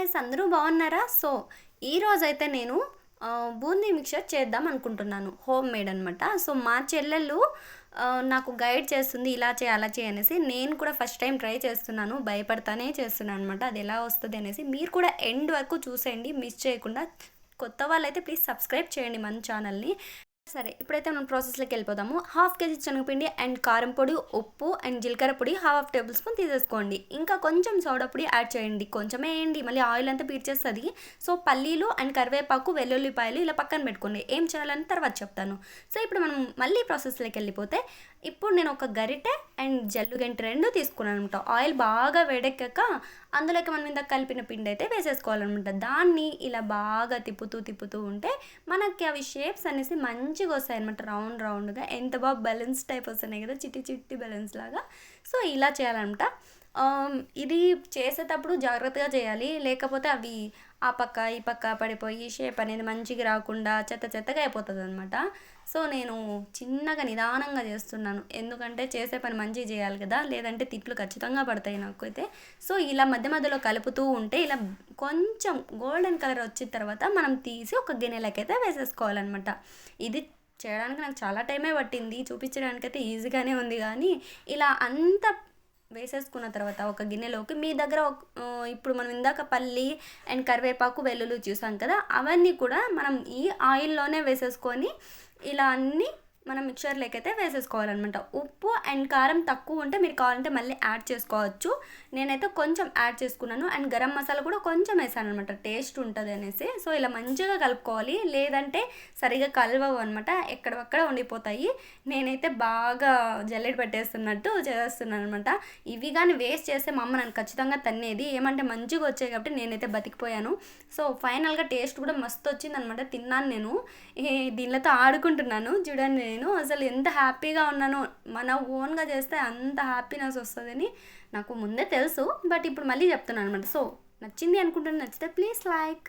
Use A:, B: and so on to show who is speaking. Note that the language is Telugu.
A: గైస్ అందరూ బాగున్నారా? సో ఈరోజైతే నేను బూందీ మిక్చర్ చేద్దాం అనుకుంటున్నాను. హోమ్ మేడ్ అనమాట. సో మా చెల్లెళ్ళు నాకు గైడ్ చేస్తుంది ఇలా చేయి అలా చేయి అనేసి. నేను కూడా ఫస్ట్ టైం ట్రై చేస్తున్నాను, భయపడతానే చేస్తున్నాను అనమాట అది ఎలా వస్తుంది అనేసి. మీరు కూడా ఎండ్ వరకు చూసేయండి మిస్ చేయకుండా. కొత్త వాళ్ళైతే ప్లీజ్ సబ్స్క్రైబ్ చేయండి మన ఛానల్ని. సరే, ఇప్పుడైతే మనం ప్రాసెస్లోకి వెళ్ళిపోదాము. హాఫ్ కేజీ శనగపిండి అండ్ కారం పొడి, ఉప్పు అండ్ జీలకర్ర పొడి హాఫ్ టేబుల్ స్పూన్ తీసేసుకోండి. ఇంకా కొంచెం సోడా పొడి యాడ్ చేయండి, కొంచెమే వేయండి, మళ్ళీ ఆయిల్ అంతా పీల్చేస్తుంది. సో పల్లీలు అండ్ కరివేపాకు, వెల్లుల్లిపాయలు ఇలా పక్కన పెట్టుకోండి. ఏం చేయాలని తర్వాత చెప్తాను. సో ఇప్పుడు మనం మళ్ళీ ప్రాసెస్లోకి వెళ్ళిపోతే, ఇప్పుడు నేను ఒక గరిటె అండ్ జల్లు గంట రెండు తీసుకున్నాను అనమాట. ఆయిల్ బాగా వేడెక్కాక అందులోకి మనం ఇందాక కలిపిన పిండి అయితే వేసేసుకోవాలన్నమాట. దాన్ని ఇలా బాగా తిప్పుతూ తిప్పుతూ ఉంటే మనకి అవి షేప్స్ అనేసి మంచిగా వస్తాయి అనమాట, రౌండ్ రౌండ్గా. ఎంత బాగా బెలూన్స్ టైప్ వస్తున్నాయి కదా, చిట్టి చిట్టి బెలూన్స్ లాగా. సో ఇలా చేయాలన్నమాట. ఇది చేసేటప్పుడు జాగ్రత్తగా చేయాలి, లేకపోతే అవి ఆ పక్క ఈ పక్క పడిపోయి షేప్ అనేది మంచిగా రాకుండా చెత్త చెత్తగా అయిపోతుంది అనమాట. సో నేను చిన్నగా నిదానంగా చేస్తున్నాను, ఎందుకంటే చేసే పని మంచిగా చేయాలి కదా, లేదంటే తిట్లు ఖచ్చితంగా పడతాయి నాకైతే. సో ఇలా మధ్య మధ్యలో కలుపుతూ ఉంటే ఇలా కొంచెం గోల్డెన్ కలర్ వచ్చిన తర్వాత మనం తీసి ఒక గిన్నెలకైతే వేసేసుకోవాలన్నమాట. ఇది చేయడానికి నాకు చాలా టైమే పట్టింది, చూపించడానికైతే ఈజీగానే ఉంది. కానీ ఇలా అంత వేసేసుకున్న తర్వాత ఒక గిన్నెలోకి మీ దగ్గర ఇప్పుడు మనం ఇందాక పల్లి అండ్ కరివేపాకు, వెల్లుల్లి చూసాం కదా, అవన్నీ కూడా మనం ఈ ఆయిల్లోనే వేసేసుకొని ఇలా అన్నీ మనం మిక్చర్లోకి అయితే వేసేసుకోవాలన్నమాట. ఉప్పు అండ్ కారం తక్కువ ఉంటే మీరు కావాలంటే మళ్ళీ యాడ్ చేసుకోవచ్చు. నేనైతే కొంచెం యాడ్ చేసుకున్నాను. అండ్ గరం మసాలా కూడా కొంచెం వేసాను అనమాట, టేస్ట్ ఉంటుంది అనేసి. సో ఇలా మంచిగా కలుపుకోవాలి, లేదంటే సరిగా కలవవు అనమాట, ఎక్కడక్కడ ఉండిపోతాయి. నేనైతే బాగా జల్లెడ పెట్టేస్తున్నట్టు చేస్తున్నాను అనమాట. ఇవి కానీ వేస్ట్ చేస్తే మా అమ్మ నన్ను ఖచ్చితంగా తన్నేది. ఏమంటే మంచిగా వచ్చాయి కాబట్టి నేనైతే బతికిపోయాను. సో ఫైనల్గా టేస్ట్ కూడా మస్తు వచ్చింది అనమాట. తిన్నాను నేను, దీనితో ఆడుకుంటున్నాను చూడండి. నేను అసలు ఎంత హ్యాపీగా ఉన్నానో, మన ఓన్గా చేస్తే అంత హ్యాపీనెస్ వస్తుందని నాకు ముందే తెలుసు, బట్ ఇప్పుడు మళ్ళీ చెప్తున్నాను అనమాట. సో నచ్చింది అనుకుంటున్నాను. నచ్చితే ప్లీజ్ లైక్.